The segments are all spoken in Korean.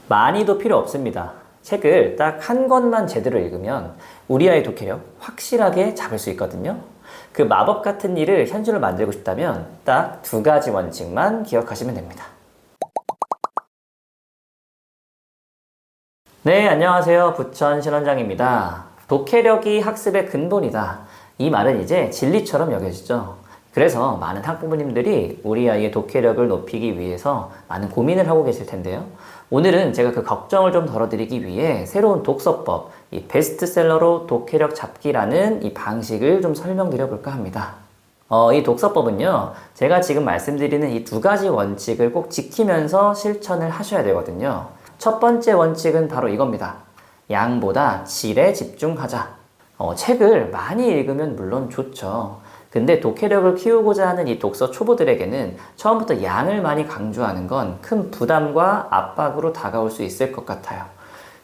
많이도 필요 없습니다. 책을 딱 한 권만 제대로 읽으면 우리 아이 독해력 확실하게 잡을 수 있거든요. 그 마법 같은 일을 현실로 만들고 싶다면 딱 두 가지 원칙만 기억하시면 됩니다. 네, 안녕하세요. 부천 신원장입니다. 독해력이 학습의 근본이다. 이 말은 이제 진리처럼 여겨지죠. 그래서 많은 학부모님들이 우리 아이의 독해력을 높이기 위해서 많은 고민을 하고 계실 텐데요. 오늘은 제가 그 걱정을 좀 덜어드리기 위해 새로운 독서법, 이 베스트셀러로 독해력 잡기라는 이 방식을 좀 설명드려 볼까 합니다. 이 독서법은요, 제가 지금 말씀드리는 이 두 가지 원칙을 꼭 지키면서 실천을 하셔야 되거든요. 첫 번째 원칙은 바로 이겁니다. 양보다 질에 집중하자. 책을 많이 읽으면 물론 좋죠. 근데 독해력을 키우고자 하는 이 독서 초보들에게는 처음부터 양을 많이 강조하는 건 큰 부담과 압박으로 다가올 수 있을 것 같아요.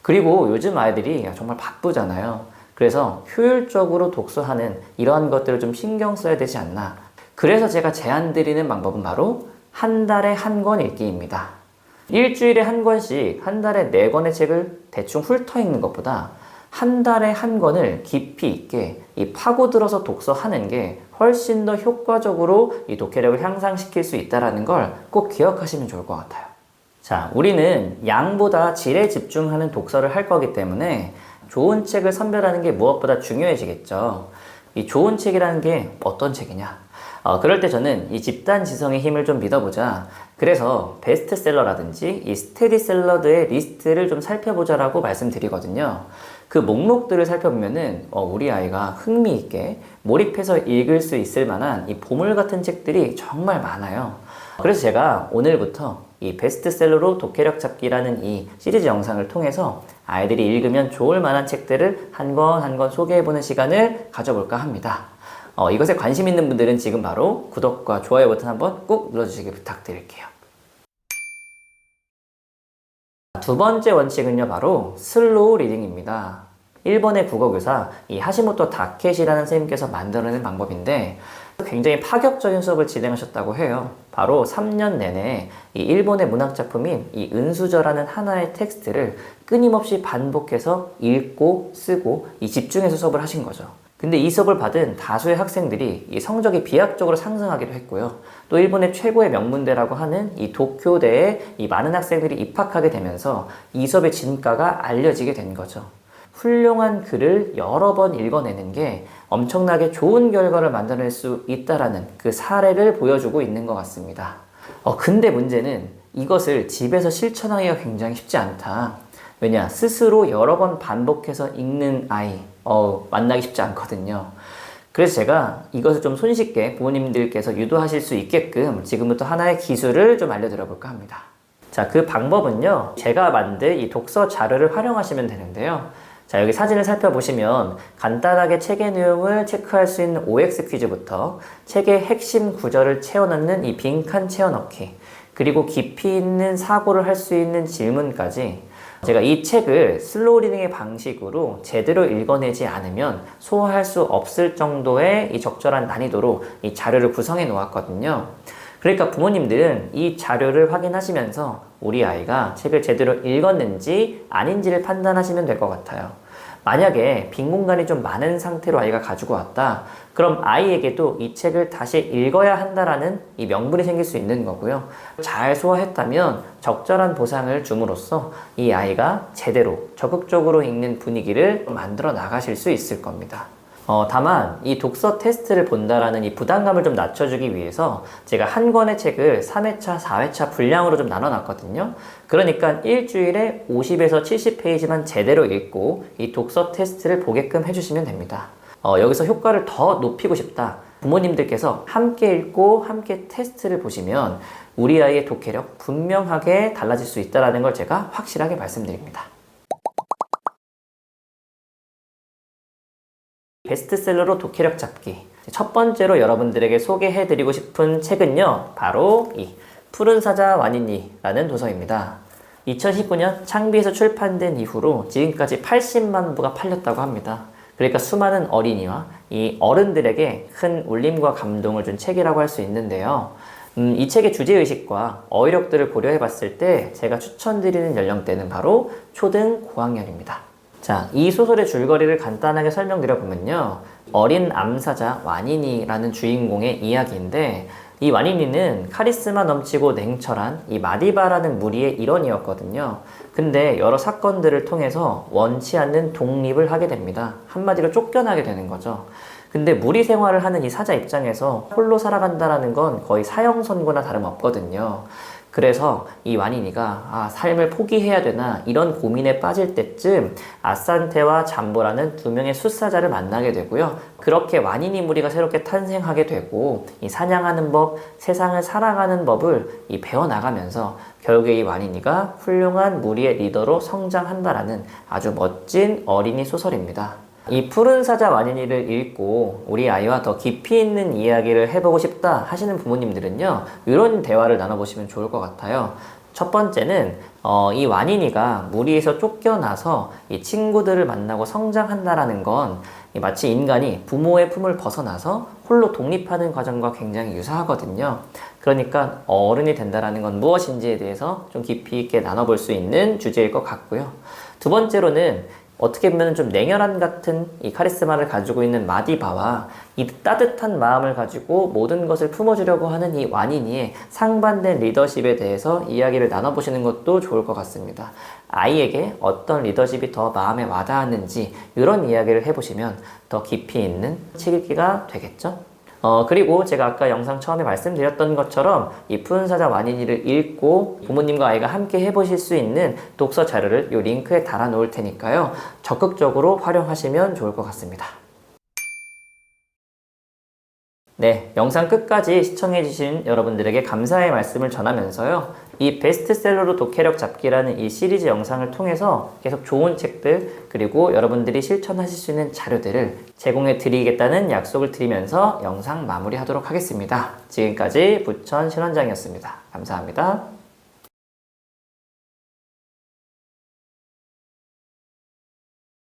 그리고 요즘 아이들이 정말 바쁘잖아요. 그래서 효율적으로 독서하는 이러한 것들을 좀 신경 써야 되지 않나. 그래서 제가 제안드리는 방법은 바로 한 달에 한 권 읽기입니다. 일주일에 한 권씩 한 달에 4권의 책을 대충 훑어 읽는 것보다 한 달에 한 권을 깊이 있게 파고들어서 독서하는 게 훨씬 더 효과적으로 이 독해력을 향상시킬 수 있다는 걸 꼭 기억하시면 좋을 것 같아요. 자, 우리는 양보다 질에 집중하는 독서를 할 거기 때문에 좋은 책을 선별하는 게 무엇보다 중요해지겠죠. 이 좋은 책이라는 게 어떤 책이냐? 그럴 때 저는 이 집단 지성의 힘을 좀 믿어보자. 그래서 베스트셀러라든지 이 스테디셀러들의 리스트를 좀 살펴보자라고 말씀드리거든요. 그 목록들을 살펴보면은 우리 아이가 흥미있게 몰입해서 읽을 수 있을 만한 이 보물 같은 책들이 정말 많아요. 그래서 제가 오늘부터 이 베스트셀러로 독해력 잡기라는 이 시리즈 영상을 통해서 아이들이 읽으면 좋을 만한 책들을 한 권 한 권 소개해보는 시간을 가져볼까 합니다. 이것에 관심 있는 분들은 지금 바로 구독과 좋아요 버튼 한번 꼭 눌러주시길 부탁드릴게요. 두 번째 원칙은요, 바로 슬로우 리딩입니다. 일본의 국어교사 이 하시모토 다케시라는 선생님께서 만들어낸 방법인데 굉장히 파격적인 수업을 진행하셨다고 해요. 바로 3년 내내 이 일본의 문학작품인 이 은수저라는 하나의 텍스트를 끊임없이 반복해서 읽고 쓰고 집중해서 수업을 하신 거죠. 근데 이 수업을 받은 다수의 학생들이 이 성적이 비약적으로 상승하기도 했고요. 또 일본의 최고의 명문대라고 하는 이 도쿄대에 이 많은 학생들이 입학하게 되면서 이 수업의 진가가 알려지게 된 거죠. 훌륭한 글을 여러 번 읽어내는 게 엄청나게 좋은 결과를 만들어낼 수 있다라는 그 사례를 보여주고 있는 것 같습니다. 근데 문제는 이것을 집에서 실천하기가 굉장히 쉽지 않다. 왜냐? 스스로 여러 번 반복해서 읽는 아이, 만나기 쉽지 않거든요. 그래서 제가 이것을 좀 손쉽게 부모님들께서 유도하실 수 있게끔 지금부터 하나의 기술을 좀 알려드려 볼까 합니다. 자, 그 방법은요, 제가 만든 이 독서 자료를 활용하시면 되는데요. 자, 여기 사진을 살펴보시면 간단하게 책의 내용을 체크할 수 있는 OX 퀴즈부터 책의 핵심 구절을 채워넣는 이 빈칸 채워넣기, 그리고 깊이 있는 사고를 할 수 있는 질문까지 제가 이 책을 슬로우 리딩의 방식으로 제대로 읽어내지 않으면 소화할 수 없을 정도의 이 적절한 난이도로 이 자료를 구성해 놓았거든요. 그러니까 부모님들은 이 자료를 확인하시면서 우리 아이가 책을 제대로 읽었는지 아닌지를 판단하시면 될 것 같아요. 만약에 빈 공간이 좀 많은 상태로 아이가 가지고 왔다. 그럼 아이에게도 이 책을 다시 읽어야 한다라는 이 명분이 생길 수 있는 거고요. 잘 소화했다면 적절한 보상을 줌으로써 이 아이가 제대로 적극적으로 읽는 분위기를 만들어 나가실 수 있을 겁니다. 다만 이 독서 테스트를 본다라는 이 부담감을 좀 낮춰주기 위해서 제가 한 권의 책을 3회차, 4회차 분량으로 좀 나눠놨거든요. 그러니까 일주일에 50에서 70페이지만 제대로 읽고 이 독서 테스트를 보게끔 해주시면 됩니다. 여기서 효과를 더 높이고 싶다. 부모님들께서 함께 읽고 함께 테스트를 보시면 우리 아이의 독해력 분명하게 달라질 수 있다는 걸 제가 확실하게 말씀드립니다. 베스트셀러로 독해력 잡기. 첫 번째로 여러분들에게 소개해드리고 싶은 책은요, 바로 이 푸른 사자 와니니라는 도서입니다. 2019년 창비에서 출판된 이후로 지금까지 80만 부가 팔렸다고 합니다. 그러니까 수많은 어린이와 이 어른들에게 큰 울림과 감동을 준 책이라고 할 수 있는데요. 이 책의 주제의식과 어휘력들을 고려해 봤을 때 제가 추천드리는 연령대는 바로 초등 고학년입니다. 자, 이 소설의 줄거리를 간단하게 설명드려보면요. 어린 암사자 와니니라는 주인공의 이야기인데, 이 와니니는 카리스마 넘치고 냉철한 이 마디바라는 무리의 일원이었거든요. 근데 여러 사건들을 통해서 원치 않는 독립을 하게 됩니다. 한마디로 쫓겨나게 되는 거죠. 근데 무리 생활을 하는 이 사자 입장에서 홀로 살아간다는 건 거의 사형선고나 다름없거든요. 그래서 이 와니니가 삶을 포기해야 되나 이런 고민에 빠질 때쯤 아산테와 잠보라는 두 명의 숫사자를 만나게 되고요. 그렇게 와니니 무리가 새롭게 탄생하게 되고 이 사냥하는 법, 세상을 살아가는 법을 배워나가면서 결국에 이 와니니가 훌륭한 무리의 리더로 성장한다라는 아주 멋진 어린이 소설입니다. 이 푸른 사자 와니니를 읽고 우리 아이와 더 깊이 있는 이야기를 해보고 싶다 하시는 부모님들은요, 이런 대화를 나눠보시면 좋을 것 같아요. 첫 번째는 이 와니니가 무리에서 쫓겨나서 이 친구들을 만나고 성장한다라는 건 마치 인간이 부모의 품을 벗어나서 홀로 독립하는 과정과 굉장히 유사하거든요. 그러니까 어른이 된다라는 건 무엇인지에 대해서 좀 깊이 있게 나눠볼 수 있는 주제일 것 같고요. 두 번째로는 어떻게 보면 좀 냉혈한 같은 이 카리스마를 가지고 있는 마디바와 이 따뜻한 마음을 가지고 모든 것을 품어주려고 하는 이 와니니의 상반된 리더십에 대해서 이야기를 나눠보시는 것도 좋을 것 같습니다. 아이에게 어떤 리더십이 더 마음에 와닿았는지 이런 이야기를 해보시면 더 깊이 있는 책 읽기가 되겠죠? 그리고 제가 아까 영상 처음에 말씀드렸던 것처럼 이 푸른 사자 와니니를 읽고 부모님과 아이가 함께 해보실 수 있는 독서 자료를 이 링크에 달아 놓을 테니까요. 적극적으로 활용하시면 좋을 것 같습니다. 네, 영상 끝까지 시청해주신 여러분들에게 감사의 말씀을 전하면서요. 이 베스트셀러로 독해력 잡기라는 이 시리즈 영상을 통해서 계속 좋은 책들 그리고 여러분들이 실천하실 수 있는 자료들을 제공해 드리겠다는 약속을 드리면서 영상 마무리하도록 하겠습니다. 지금까지 부천 신원장이었습니다. 감사합니다.